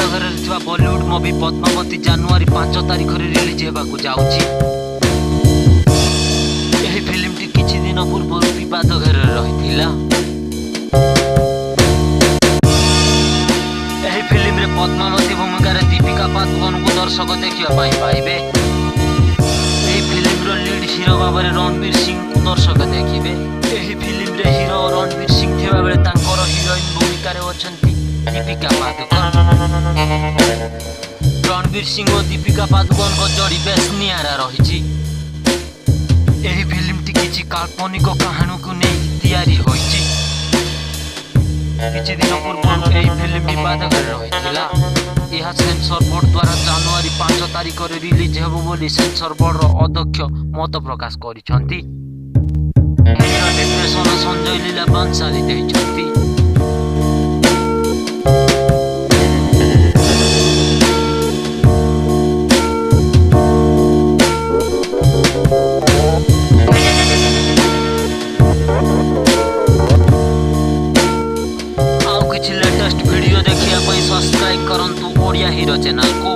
घर बॉलीवुड मूवी पद्मावती जनवरी 5 तारिख रिलीज होगा जाऊँगी। यही फिल्म टी किछि दिन पूर्व विवाद घर रही। यही फिल्म रे पद्मावती भूमिकार दीपिका पादुकोण को दर्शक देखा पाइबे। यही फिल्म रो लीड हीरो भाव में रणवीर सिंह को दर्शक देखिए। यही फिल्म रे हीरो रणवीर सिंह थिबा बेले तांकर हीरोइन भूमिका रे अछंती दीपिका पादुकोण। रणवीर सिंह और दीपिका पादुकोण को जोड़ी बेस नियारा रही। यही फिल्म टी किछि काल्पनिक कहानी को नहीं तैयारी होइछि। किछि दिन पूर्व यही फिल्म विवाद घर रही। यह सेंसर बोर्ड द्वारा जनवरी 5 तारिख रिलीज हेबो बोली सेंसर बोर्ड अध्यक्ष मत प्रकाश करिसंती। निर्देशन संजय लीला बंसाली देइछंती। लेटेस्ट वीडियो देखिया सब्सक्राइब करंतु ओडिया हीरो चैनल को।